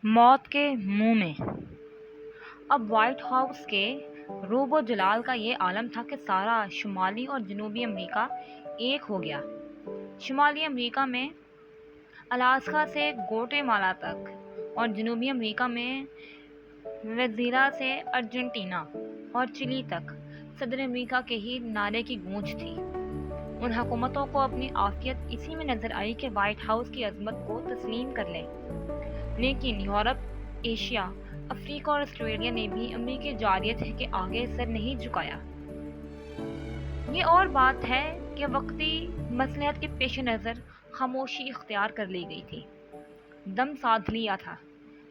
موت کے منہ میں۔ اب وائٹ ہاؤس کے روب و جلال کا یہ عالم تھا کہ سارا شمالی اور جنوبی امریکہ ایک ہو گیا۔ شمالی امریکہ میں الاسکا سے گوٹے مالا تک اور جنوبی امریکہ میں وینزویلا سے ارجنٹینا اور چلی تک صدر امریکہ کے ہی نعرے کی گونج تھی۔ ان حکومتوں کو اپنی عافیت اسی میں نظر آئی کہ وائٹ ہاؤس کی عظمت کو تسلیم کر لیں، لیکن یورپ، ایشیا، افریقہ اور آسٹریلیا نے بھی امریکی جارحیت کے آگے سر نہیں جھکایا۔ یہ اور بات ہے کہ وقتی مصلحت کے پیش نظر خاموشی اختیار کر لی گئی تھی، دم سادھ لیا تھا،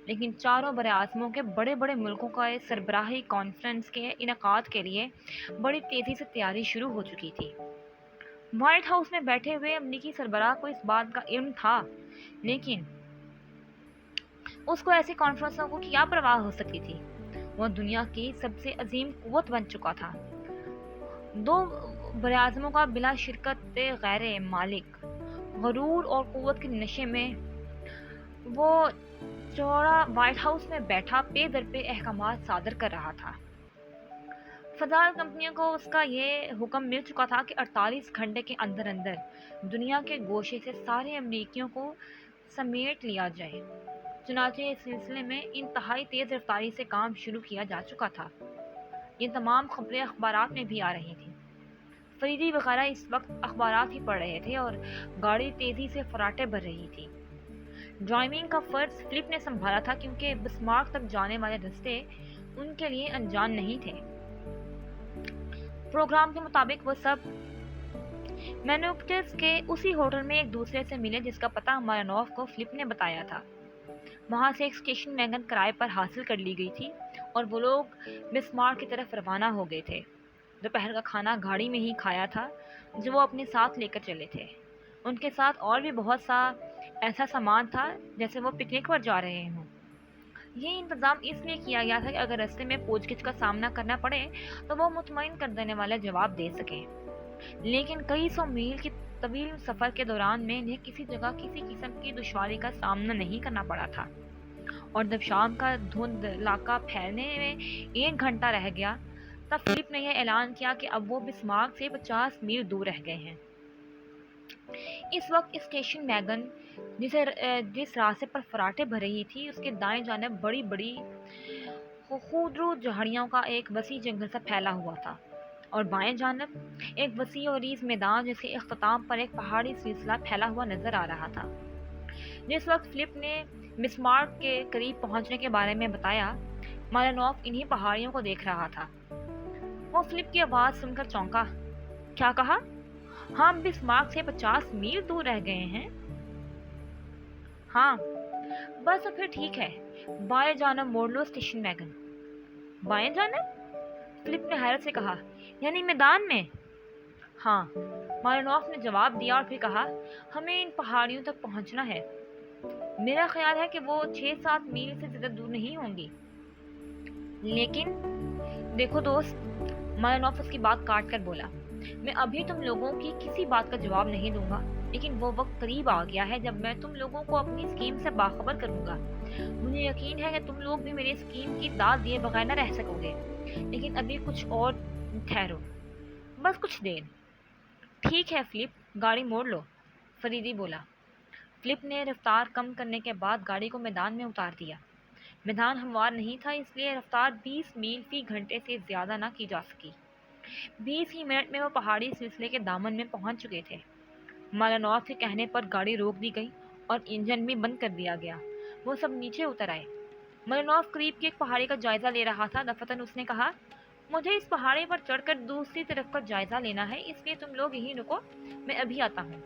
لیکن چاروں براعظموں کے بڑے بڑے ملکوں کا سربراہی کانفرنس کے انعقاد کے لیے بڑی تیزی سے تیاری شروع ہو چکی تھی۔ وائٹ ہاؤس میں بیٹھے ہوئے امریکی سربراہ کو اس بات کا علم تھا، لیکن اس کو ایسی کانفرنسوں کو کیا پرواہ ہو سکتی تھی؟ وہ دنیا کی سب سے عظیم قوت بن چکا تھا۔ دو براعظموں کا بلا شرکت غیر مالک غرور اور قوت کے نشے میں وہ چوڑا وائٹ ہاؤس میں بیٹھا پے در پے احکامات صادر کر رہا تھا۔ فضائل کمپنیوں کو اس کا یہ حکم مل چکا تھا کہ 48 گھنٹے کے اندر اندر دنیا کے گوشے سے سارے امریکیوں کو سمیٹ لیا جائے۔ چنانچہ اس سلسلے میں انتہائی تیز رفتاری سے کام شروع کیا جا چکا تھا۔ یہ تمام خبریں اخبارات میں بھی آ رہی تھیں۔ فریدی وغیرہ اس وقت اخبارات ہی پڑھ رہے تھے اور گاڑی تیزی سے فراٹے بھر رہی تھی۔ ڈرائیونگ کا فرض فلپ نے سنبھالا تھا، کیونکہ بسمارک تک جانے والے راستے ان کے لیے انجان نہیں تھے۔ پروگرام کے مطابق وہ سب مینوکٹس کے اسی ہوٹل میں ایک دوسرے سے ملے جس کا پتہ مارینوف کو فلپ نے بتایا تھا۔ وہاں سے ایک اسٹیشن ویگن کرائے پر حاصل کر لی گئی تھی اور وہ لوگ بسمارک کی طرف روانہ ہو گئے تھے۔ دوپہر کا کھانا گاڑی میں ہی کھایا تھا جو وہ اپنے ساتھ لے کر چلے تھے۔ ان کے ساتھ اور بھی بہت سا ایسا سامان تھا جیسے وہ پکنک پر جا رہے ہوں۔ یہ انتظام اس لیے کیا گیا تھا کہ اگر راستے میں پوچھ گچھ کا سامنا کرنا پڑے تو وہ مطمئن کر دینے والے جواب دے سکیں۔ لیکن کئی سو میل کی طویل سفر کے دوران میں انہیں کسی جگہ کسی قسم کی دشواری کا سامنا نہیں کرنا پڑا تھا، اور جب شام کا دھند علاقہ پھیلنے میں 1 گھنٹہ رہ گیا تب فلپ نے یہ اعلان کیا کہ اب وہ بسمارک سے 50 میل دور رہ گئے ہیں۔ اس وقت اسٹیشن ویگن جس راستے پر فراٹے بھر رہی تھی اس کے دائیں جانب بڑی بڑی خودرو جھاڑیوں کا ایک وسیع جنگل سا پھیلا ہوا تھا، اور بائیں جانب ایک وسیع اور ریز میدان جیسے اختتام پر ایک پہاڑی سلسلہ پھیلا ہوا نظر آ رہا تھا۔ جس وقت فلپ نے بسمارک کے قریب پہنچنے کے بارے میں بتایا، مارینوف انہی پہاڑیوں کو دیکھ رہا تھا۔ وہ فلپ کی آواز سن کر چونکا۔ کیا کہا؟ ہم بسمارک سے 50 میل دور رہ گئے ہیں؟ ہاں، بس پھر ٹھیک ہے، بائیں جانب موڑ لو اسٹیشن ویگن۔ بائیں جانب؟ فلپ نے حیرت سے کہا، یعنی میدان میں؟ ہاں، مارینوف نے جواب دیا اور پھر کہا، ہمیں ان پہاڑیوں تک پہنچنا ہے۔ میرا خیال ہے کہ وہ 6-7 میل سے زیادہ دور نہیں ہوں گی۔ لیکن دیکھو دوست، مارینوف اس کی بات کاٹ کر بولا، میں ابھی تم لوگوں کی کسی بات کا جواب نہیں دوں گا، لیکن وہ وقت قریب آ گیا ہے جب میں تم لوگوں کو اپنی اسکیم سے باخبر کروں گا۔ مجھے یقین ہے کہ تم لوگ بھی میری اسکیم کی داد دیے بغیر نہ رہ سکو گے، لیکن ابھی کچھ اور ٹھہرو، بس کچھ دیر۔ ٹھیک ہے فلپ، گاڑی موڑ لو، فریدی بولا۔ فلپ نے رفتار کم کرنے کے بعد گاڑی کو میدان میں اتار دیا۔ میدان ہموار نہیں تھا، اس لیے رفتار 20 میل فی گھنٹے سے زیادہ نہ کی جا سکی۔ 20 ہی منٹ میں وہ پہاڑی سلسلے کے دامن میں پہنچ چکے تھے۔ مارینوف کے کہنے پر گاڑی روک دی گئی اور انجن بھی بند کر دیا گیا۔ وہ سب نیچے اتر آئے۔ مارینوف قریب کی ایک پہاڑی کا جائزہ لے رہا تھا۔ دفعتاً اس نے کہا، مجھے اس پہاڑی پر چڑھ کر دوسری طرف کا جائزہ لینا ہے، اس لیے تم لوگ یہیں رکو، میں ابھی آتا ہوں۔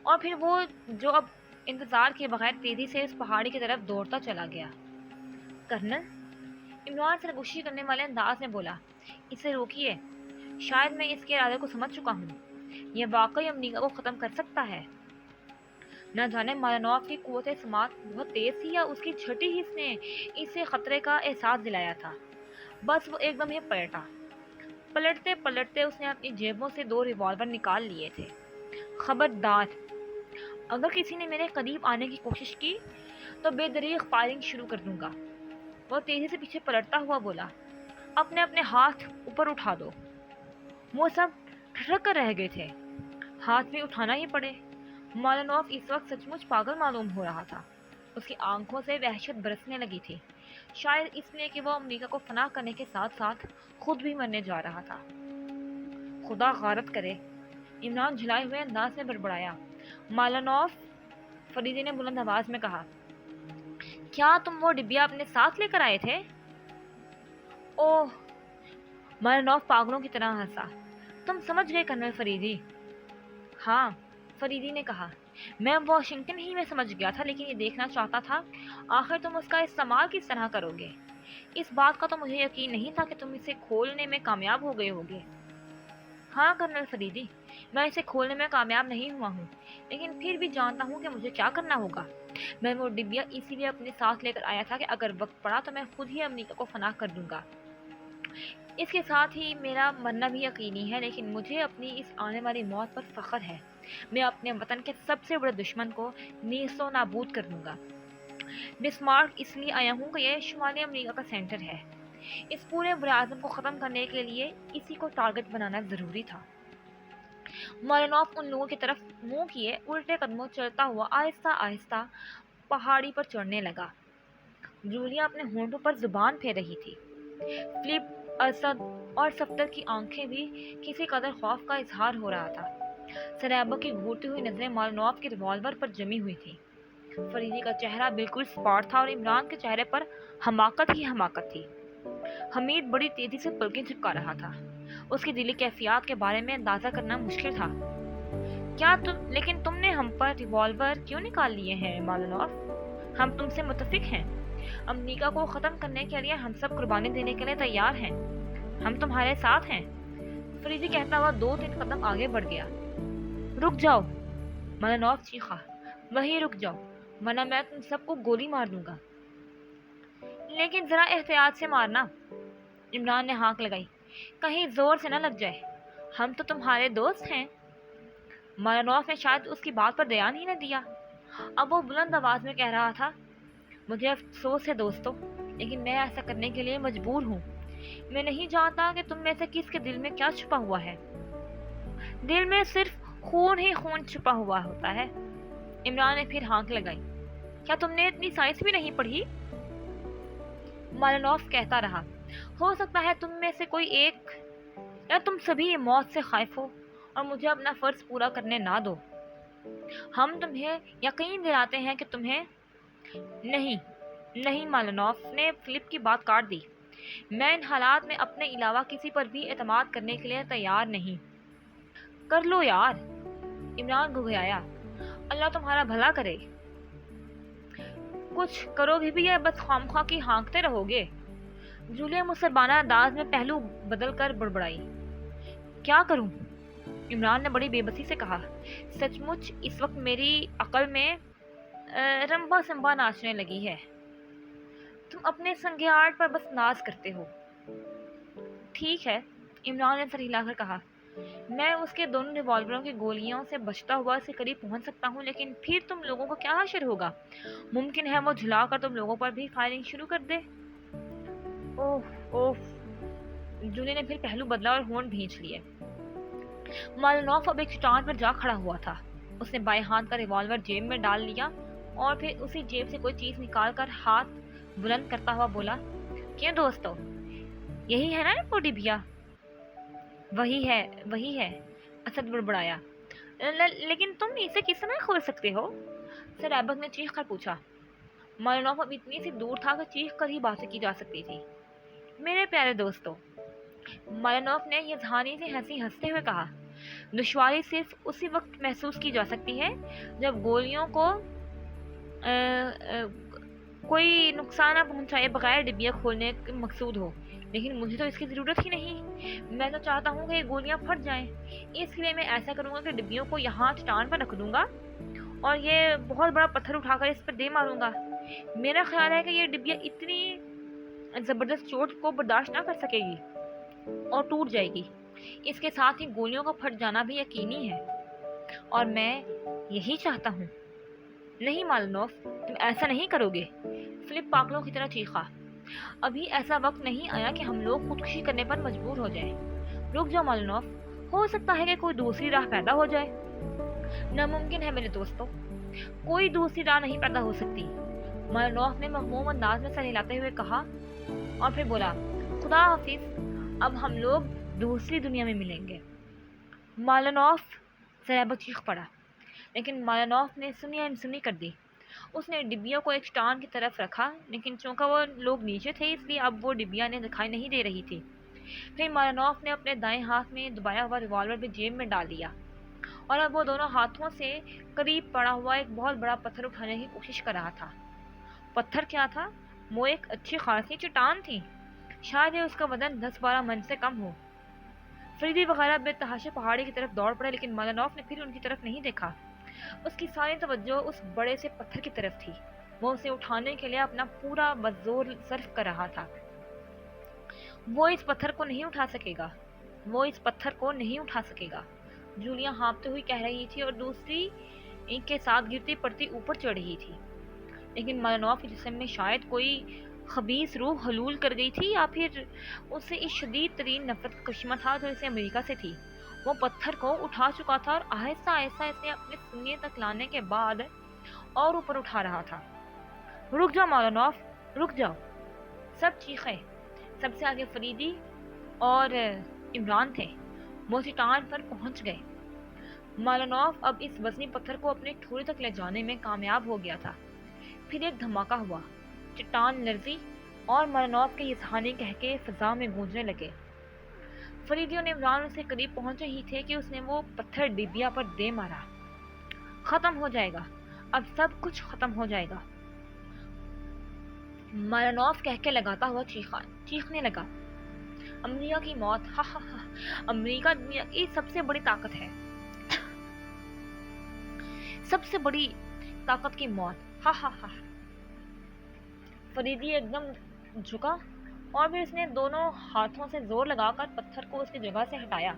اور پھر وہ جو اب انتظار کے بغیر تیزی سے اس پہاڑی کی طرف دوڑتا چلا گیا۔ کرنل، عمران سرگوشی کرنے والے انداز میں بولا، اسے روکیے، شاید میں اس کے ارادے کو سمجھ چکا ہوں، یہ واقعی امریکہ کو ختم کر سکتا ہے۔ نہ جانے مارینوف کی قوت سماعت بہت تیز تھی یا اس کی چھٹی ہی اس نے اسے خطرے کا احساس دلایا تھا۔ بس وہ ایک دم ہی پلٹا۔ پلٹتے پلٹتے اس نے اپنی جیبوں سے 2 ریوالور نکال لیے تھے۔ خبردار، اگر کسی نے میرے قریب آنے کی کوشش کی تو بے دریغ فائرنگ شروع کر دوں گا۔ وہ تیزی سے پیچھے پلٹتا ہوا بولا، اپنے اپنے ہاتھ اوپر اٹھا دو۔ وہ سب ٹھٹک کر رہ گئے تھے، ہاتھ بھی اٹھانا ہی پڑے۔ مالنوف اس وقت سچ مچ پاگل معلوم ہو رہا تھا، اس کی آنکھوں سے وحشت برسنے لگی تھی، شاید اس لیے کہ وہ امریکہ کو فنا کرنے کے ساتھ ساتھ خود بھی مرنے جا رہا تھا۔ خدا غارت کرے، عمران جھلائے ہوئے انداز میں بڑبڑایا۔ مالنوف، فریدی نے بلند آواز میں کہا، کیا تم وہ ڈبیا اپنے ساتھ لے کر آئے تھے؟ اوہ، مالنوف پاگلوں کی طرح ہنسا۔ تم سمجھ گئے کرنل فریدی؟ ہاں، فریدی نے کہا، میں واشنگٹن ہی میں سمجھ گیا تھا، لیکن یہ دیکھنا چاہتا تھا آخر تم اس کا استعمال کس طرح کرو گے۔ اس بات کا تو مجھے یقین نہیں تھا کہ تم اسے کھولنے میں کامیاب ہو گئے ہوگے۔ ہاں کرنل فریدی، میں اسے کھولنے میں کامیاب نہیں ہوا ہوں، لیکن پھر بھی جانتا ہوں کہ مجھے کیا کرنا ہوگا۔ میں وہ ڈبیا اسی لیے اپنے ساتھ لے کر آیا تھا کہ اگر وقت پڑا تو میں خود ہی امریکہ کو فنا کر دوں گا۔ اس کے ساتھ ہی میرا مرنا بھی یقینی ہے، لیکن مجھے اپنی اس آنے والی موت پر فخر ہے۔ میں اپنے وطن کے سب سے بڑے دشمن کو نیست و نابود کر دوں گا۔ بسمارک اس لیے آیا ہوں کہ یہ شمالی امریکہ کا سینٹر ہے۔ اس پورے براعظم کو ختم کرنے کے لیے اسی کو ٹارگٹ بنانا ضروری تھا۔ مالنوف ان لوگوں کی طرف منہ کیے الٹے قدموں چلتا ہوا آہستہ آہستہ پہاڑی پر چڑھنے لگا۔ جولیا اپنے ہونٹوں پر زبان پھیر رہی تھی۔ فلپ، اسد اور سفتر کی آنکھیں بھی کسی قدر خوف کا اظہار ہو رہا تھا۔ سرائبہ کی گھورتی ہوئی نظریں مالنوف کے ریوالور پر جمی ہوئی تھیں۔ فریدی کا چہرہ بالکل سپاٹ تھا اور عمران کے چہرے پر حماقت ہی حماقت تھی۔ حمید بڑی تیزی سے پلکیں جھپکا رہا تھا، اس کی دلی کیفیات کے بارے میں اندازہ کرنا مشکل تھا۔ لیکن تم نے ہم پر ریوالور کیوں نکال لیے ہیں مالنوف؟ ہم تم سے متفق ہیں، امریکہ کو ختم کرنے کے لیے ہم سب قربانی دینے کے لیے تیار ہیں، ہم تمہارے ساتھ ہیں۔ فریدی کہتا ہوا 2-3 قدم آگے بڑھ گیا۔ رک جاؤ، مالنوف چیخا، وہیں رک جاؤ ورنہ میں تم سب کو گولی مار دوں گا۔ لیکن ذرا احتیاط سے مارنا، عمران نے ہانک لگائی، کہیں زور سے نہ لگ جائے، ہم تو تمہارے دوست ہیں۔ مالنوف نے شاید اس کی بات پر دھیان ہی نہ دیا۔ اب وہ بلند آواز میں کہہ رہا تھا، مجھے افسوس ہے دوستو، لیکن میں ایسا کرنے کے لیے مجبور ہوں۔ میں نہیں جانتا کہ تم میں سے کس کے دل میں کیا چھپا ہوا ہے۔ دل میں صرف خون ہی خون چھپا ہوا ہوتا ہے۔ عمران نے پھر ہانک لگائی، کیا تم نے اتنی سائنس بھی نہیں پڑھی؟ مالنوف کہتا رہا، ہو سکتا ہے تم میں سے کوئی ایک یا تم سبھی موت سے خائف ہو اور مجھے اپنا فرض پورا کرنے نہ دو۔ ہم تمہیں یقین دلاتے ہیں کہ تمہیں نہیں مالنوف نے فلپ کی بات کاٹ دی، میں ان حالات میں اپنے علاوہ کسی پر بھی اعتماد کرنے کے لیے تیار نہیں۔ کر لو یار، عمران گھگریایا، اللہ تمہارا بھلا کرے۔ کچھ کرو گے بھی یا بس خامخواہ کی ہانکتے رہو گے؟ جولیا مصربانہ انداز میں پہلو بدل کر بڑبڑائی۔ کیا کروں؟ عمران نے بڑی بے بسی سے کہا، سچ مچ اس وقت میری عقل میں رمبا سمبا ناچنے لگی ہے۔ تم اپنے سنگیاٹ پر بس ناز کرتے ہو۔ ٹھیک ہے، عمران نے سر ہلا کر کہا، میں اس کے دونوں ریوالوروں کی گولیوں سے بچتا ہوا اسے قریب پہنچ سکتا ہوں، لیکن پھر تم لوگوں کو کیا حشر ہوگا؟ ممکن ہے وہ جھلا کر تم لوگوں پر بھی فائرنگ شروع کر دے۔ اوف، جولی نے پھر پہلو بدلا اور ہونٹ بھینچ لیے۔ مالنوف اب ایک چٹان پر جا کھڑا ہوا تھا۔ اس نے بائیں ہاتھ کا ریوالور جیب میں ڈال لیا اور پھر اسی جیب سے کوئی چیز نکال کر ہاتھ بلند کرتا ہوا بولا، کیوں دوستو، یہی ہے نا وہ ڈبیا؟ وہی ہے، اسد بڑبڑایا۔ لیکن تم اسے کس طرح کھول سکتے ہو؟ سر ایبک نے چیخ کر پوچھا۔ مالنوف اب اتنی سی دور تھا کہ چیخ کر ہی باتیں کی جا سکتی تھی۔ میرے پیارے دوستو، مالنوف نے یہ ذہانی سے ہنستے ہوئے کہا، دشواری صرف اسی وقت محسوس کی جا سکتی ہے جب گولیوں کو کوئی نقصان نہ پہنچائے بغیر ڈبیا کھولنے کا مقصود ہو، لیکن مجھے تو اس کی ضرورت ہی نہیں۔ میں تو چاہتا ہوں کہ یہ گولیاں پھٹ جائیں، اس لیے میں ایسا کروں گا کہ ڈبیوں کو یہاں چٹان پر رکھ دوں گا اور یہ بہت بڑا پتھر اٹھا کر اس پر دے ماروں گا۔ میرا خیال ہے کہ یہ ڈبیا اتنی زبردست چوٹ کو برداشت نہ کر سکے گی اور ٹوٹ جائے گی۔ اس کے ساتھ ہی گولیوں کا پھٹ جانا بھی یقینی ہے، اور میں یہی چاہتا ہوں۔ نہیں مالنوف، تم ایسا نہیں کرو گے، فلپ پاگلوں کی طرح چیخا۔ ابھی ایسا وقت نہیں آیا کہ ہم لوگ خودکشی کرنے پر مجبور ہو جائیں۔ رک جاؤ مالنوف، ہو سکتا ہے کہ کوئی دوسری راہ پیدا ہو جائے۔ ناممکن ہے میرے دوستوں، کوئی دوسری راہ نہیں پیدا ہو سکتی، مالنوف نے مغموم انداز میں سر ہلاتے ہوئے کہا، اور پھر بولا، خدا حافظ، اب ہم لوگ دوسری دنیا میں ملیں گے۔ مالنوف، سریبک چیخ پڑا، لیکن مالنوف نے سنی انسنی کر دی۔ اس نے ڈبیا کو ایک چٹان کی طرف رکھا، لیکن چونکہ وہ لوگ نیچے تھے اس لیے اب وہ ڈبیا نے دکھائی نہیں دے رہی تھی۔ پھر مالنوف نے اپنے دائیں ہاتھ میں دبایا ہوا ریوالور بھی جیب میں ڈال دیا، اور اب وہ دونوں ہاتھوں سے قریب پڑا ہوا ایک بہت بڑا پتھر اٹھانے کی کوشش کر رہا تھا۔ پتھر کیا تھا؟ وہ ایک اچھی خاصی چٹان تھی، شاید اس کا وزن 10-12 من سے کم ہو۔ فریدی وغیرہ بے تحاشا پہاڑی کی طرف دوڑ پڑے، لیکن مالنوف نے پھر ان کی طرف نہیں دیکھا۔ اس کی ساری توجہ اس بڑے سے پتھر کی طرف تھی۔ وہ اسے اٹھانے کے لیے اپنا پورا زور صرف کر رہا تھا۔ وہ اس پتھر کو نہیں اٹھا سکے گا، وہ اس پتھر کو نہیں اٹھا سکے گا، جولیا ہانپتے ہوئی کہہ رہی تھی، اور دوسری ان کے ساتھ گرتی پڑتی اوپر چڑھ رہی تھی۔ لیکن مالنوف کے جسم میں شاید کوئی خبیث روح حلول کر گئی تھی، یا پھر اسے اس شدید ترین نفرت کا کشمہ تھا جو اسے امریکہ سے تھی۔ وہ پتھر کو اٹھا چکا تھا اور آہستہ آہستہ اسے اپنے سینے تک لانے کے بعد اور اوپر اٹھا رہا تھا۔ رک جاؤ مالنوف، رک جاؤ، سب چیخے۔ سب سے آگے فریدی اور عمران تھے۔ وہ چٹان پر پہنچ گئے۔ مالنوف اب اس وزنی پتھر کو اپنے ٹھوڑے تک لے جانے میں کامیاب ہو گیا تھا۔ پھر ایک دھماکہ ہوا، چٹان لرزی اور مالنوف کے یسحانی کہکے فضا میں گونجنے لگے۔ فریدی اور عمران اس کے قریب پہنچے ہی تھے کہ اس نے وہ پتھر ڈبیا پر دے مارا۔ ختم ہو جائے گا، اب سب کچھ ختم ہو جائے گا، مالنوف کہہ کے لگاتا ہوا چیخنے لگا۔ امریکہ کی موت، ہا ہا ہا، امریکہ دنیا کی سب سے بڑی طاقت ہے، سب سے بڑی طاقت کی موت، ہا ہا ہا۔ فریدی ایک دم جھکا اور پھر اس نے دونوں ہاتھوں سے زور لگا کر پتھر کو اس کی جگہ سے ہٹایا۔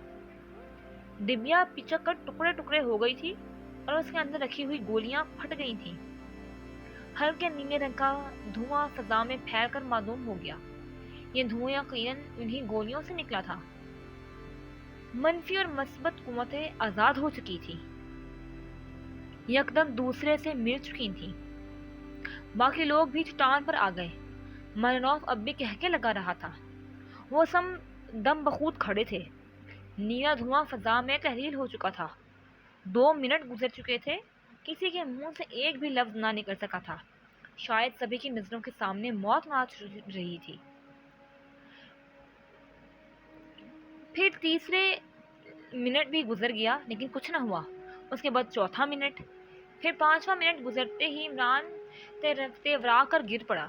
ڈبیا پچک کر ٹکڑے ٹکڑے ہو گئی تھی اور اس کے اندر رکھی ہوئی گولیاں پھٹ گئی تھیں۔ ہلکے نیلے رنگ کا دھواں فضا میں پھیل کر معدوم ہو گیا۔ یہ دھواں یقیناً انہی گولیوں سے نکلا تھا۔ منفی اور مثبت قوتیں آزاد ہو چکی تھیں، یکدم دوسرے سے مل چکی تھیں۔ باقی لوگ بھی چٹان پر آ گئے۔ مالنوف اب بھی کہہ کے لگا رہا تھا۔ وہ سم دم بخود کھڑے تھے۔ نیلا دھواں فضا میں تحلیل ہو چکا تھا۔ 2 منٹ گزر چکے تھے، کسی کے منہ سے ایک بھی لفظ نہ نکل سکا تھا۔ شاید سبھی کی نظروں کے سامنے موت ناچ رہی تھی۔ پھر تیسرے منٹ بھی گزر گیا، لیکن کچھ نہ ہوا۔ اس کے بعد چوتھا منٹ، پھر 5واں منٹ گزرتے ہی عمران تیورا کر گر پڑا۔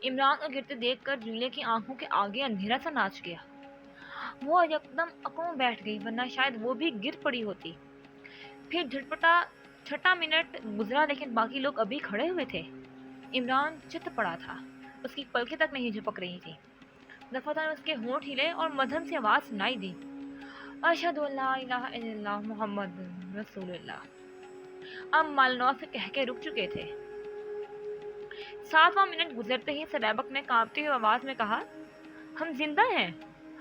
عمران کو گرتے دیکھ کر جولیا کی آنکھوں کے آگے اندھیرا سا ناچ گیا۔ وہ یکدم اکڑوں بیٹھ گئی، ورنہ شاید وہ بھی گر پڑی ہوتی۔ پھر جھٹپٹا 6واں منٹ گزرا، لیکن باقی لوگ ابھی کھڑے ہوئے تھے۔ عمران چت پڑا تھا، اس کی پلکیں تک نہیں جھپک رہی تھی۔ دفعتاً اس کے ہونٹ ہلے اور مدھم سے آواز سنائی دی، اشہد ان لا الہ الا اللہ محمد رسول اللہ۔ اب مالنوف کہہ کے رک چکے تھے۔ 7واں منٹ گزرتے ہی سریبک نے کانپتی ہوئی آواز میں کہا، ہم زندہ ہیں،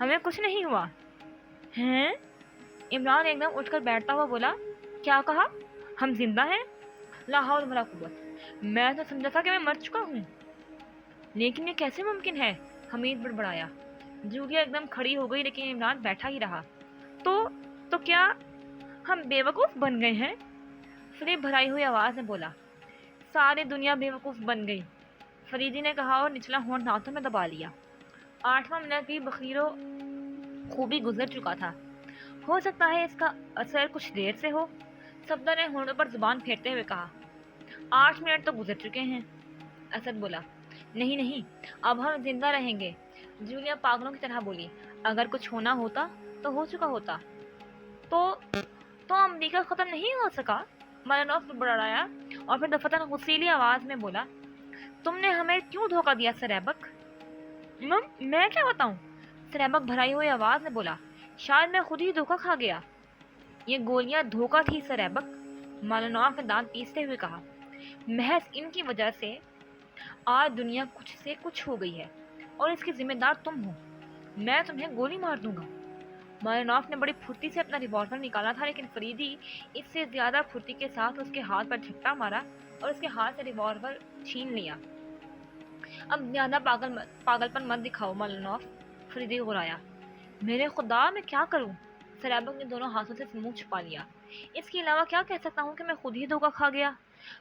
ہمیں کچھ نہیں ہوا۔ ہیں؟ عمران ایک دم اٹھ کر بیٹھتا ہوا بولا، کیا کہا؟ ہم زندہ ہیں؟ لا حول ولا قوت، میں تو سمجھا تھا کہ میں مر چکا ہوں۔ لیکن یہ کیسے ممکن ہے؟ حمید بڑبڑایا۔ جولیا ایک دم کھڑی ہو گئی، لیکن عمران بیٹھا ہی رہا۔ تو کیا ہم بے وقوف بن گئے ہیں؟ فریب بھرائی ہوئی آواز میں بولا، ساری دنیا بے وقوف بن گئی، فریدی نے کہا اور نچلا ہونٹ دانتوں میں دبا لیا۔ 8واں منٹ بھی بخیر و خوبی گزر چکا تھا۔ ہو سکتا ہے اس کا اثر کچھ دیر سے ہو، صفدر نے ہونٹوں پر زبان پھیرتے ہوئے کہا۔ 8 منٹ تو گزر چکے ہیں، اسد بولا۔ نہیں، اب ہم زندہ رہیں گے، جولیا پاگلوں کی طرح بولی۔ اگر کچھ ہونا ہوتا تو ہو چکا ہوتا۔ تو امریکہ ختم نہیں ہو سکا، مالنوف بڑبڑایا اور پھر دفعتاً غصیلی آواز میں بولا، تم نے ہمیں کیوں دھوکہ دیا سریبک؟ میں کیا بتاؤں؟ سریبک بھرائی ہوئی آواز میں بولا، شاید میں خود ہی دھوکہ کھا گیا۔ یہ گولیاں دھوکہ تھی سریبک، مالنوف نے دانت پیستے ہوئے کہا، محض ان کی وجہ سے آج دنیا کچھ سے کچھ ہو گئی ہے اور اس کی ذمہ دار تم ہو۔ میں تمہیں گولی مار دوں گا۔ مالنوف نے بڑی پھرتی سے اپنا ریوالور نکالا تھا، لیکن فریدی اس سے زیادہ پھرتی کے ساتھ اس کے ہاتھ پر جھپٹا مارا اور اس کے ہاتھ سے ریوالور چھین لیا۔ اب زیادہ پاگل پن مت دکھاؤ مالنوف، فریدی غرایا۔ میرے خدا، میں کیا کروں؟ سرائبک نے دونوں ہاتھوں سے منہ چھپا لیا۔ اس کے علاوہ کیا کہہ سکتا ہوں کہ میں خود ہی دھوکہ کھا گیا؟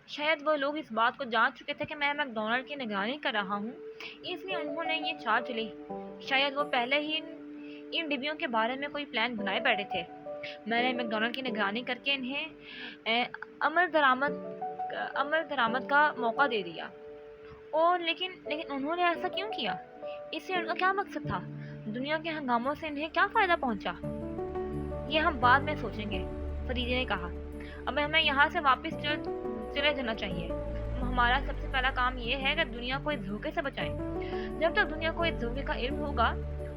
شاید وہ لوگ اس بات کو جان چکے تھے کہ میں میک ڈونلڈ کی نگرانی کر رہا ہوں، اس لیے انہوں نے یہ چال چلی۔ شاید وہ پہلے ہی ان ڈبیوں کے بارے میں کوئی پلان بنائے بیٹھے تھے۔ میں نے میک ڈونلڈ کی نگرانی کر کے انہیں عمل درآمد کا موقع دے دیا۔ اور لیکن انہوں نے ایسا کیوں کیا؟ اس سے ان کا کیا مقصد تھا؟ دنیا کے ہنگاموں سے انہیں کیا فائدہ پہنچا؟ یہ ہم بعد میں سوچیں گے، فریدی نے کہا۔ اب ہمیں یہاں سے واپس چلے جانا چاہیے۔ ہمارا سب سے پہلا کام یہ ہے کہ دنیا کو اس دھوکے سے بچائیں۔ جب تک دنیا کو اس دھوکے کا علم ہوگا،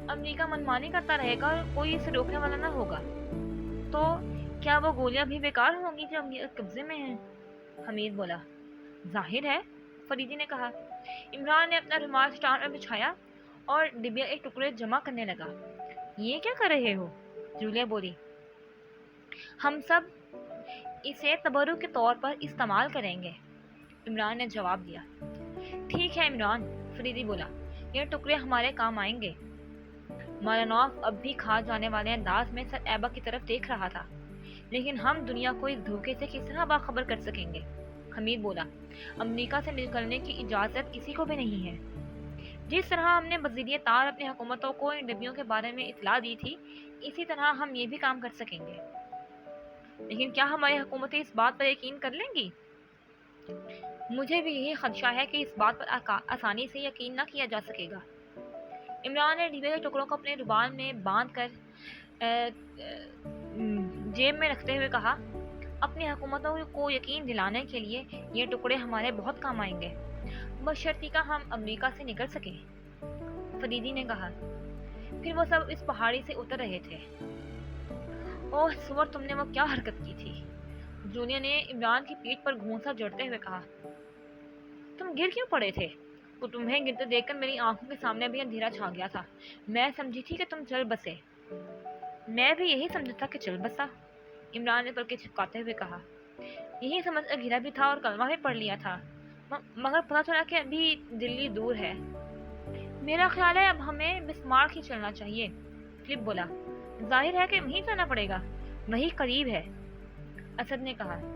امریکہ منمانی کرتا رہے گا اور کوئی اسے روکنے والا نہ ہوگا۔ تو کیا وہ گولیاں بھی بیکار ہوں گی جو امریکہ قبضے میں ہیں؟ حمید بولا۔ ظاہر ہے، فریدی نے کہا۔ عمران نے اپنا رومال اسٹینڈ پر بچھایا اور ڈبیا ایک ٹکڑے جمع کرنے لگا۔ یہ کیا کر رہے ہو؟ جولیا بولی۔ ہم سب اسے تبرک کے طور پر استعمال کریں گے، عمران نے جواب دیا۔ ٹھیک ہے عمران، فریدی بولا، یہ ٹکڑے ہمارے کام آئیں گے۔ مالنوف اب بھی کھا جانے والے انداز میں سر ایبک کی طرف دیکھ رہا تھا۔ لیکن ہم دنیا کو اس دھوکے سے کس طرح باخبر کر سکیں گے؟ حمید بولا۔ امریکہ سے نکلنے کی اجازت کسی کو بھی نہیں ہے۔ جس طرح ہم نے بذریعہ تار اپنی حکومتوں کو ان ڈبیوں کے بارے میں اطلاع دی تھی، اسی طرح ہم یہ بھی کام کر سکیں گے۔ لیکن کیا ہماری حکومتیں اس بات پر یقین کر لیں گی؟ مجھے بھی یہی خدشہ ہے کہ اس بات پر آسانی سے یقین نہ کیا جا سکے گا۔ عمران نے ڈبے کے ٹکڑوں کو اپنے رومال میں باندھ کر جیب میں رکھتے ہوئے کہا، اپنی حکومتوں کو یقین دلانے کے لیے یہ ٹکڑے ہمارے بہت کام آئیں گے، بشرطیکہ کا ہم امریکہ سے نکل سکیں، فریدی نے کہا۔ پھر وہ سب اس پہاڑی سے اتر رہے تھے۔ اوہ سور، تم نے وہ کیا حرکت کی تھی؟ جولیا نے عمران کی پیٹھ پر گھونسا جڑتے ہوئے کہا۔ تم گر کیوں پڑے تھے؟ تو تمہیں گرتے دیکھ کر میری آنکھوں کے سامنے بھی اندھیرا چھا گیا تھا۔ میں سمجھی تھی کہ تم چل بسے۔ میں بھی یہی سمجھا تھا کہ چل بسا، عمران نے پلکیں چھپکاتے ہوئے کہا۔ یہی سمجھ کر گرا بھی تھا اور کلمہ بھی پڑھ لیا تھا، مگر پتہ چلا کہ ابھی دلی دور ہے۔ میرا خیال ہے اب ہمیں بسمارک ہی چلنا چاہیے، فلپ بولا۔ ظاہر ہے کہ وہیں جانا پڑے گا، وہی قریب ہے، اسد نے کہا۔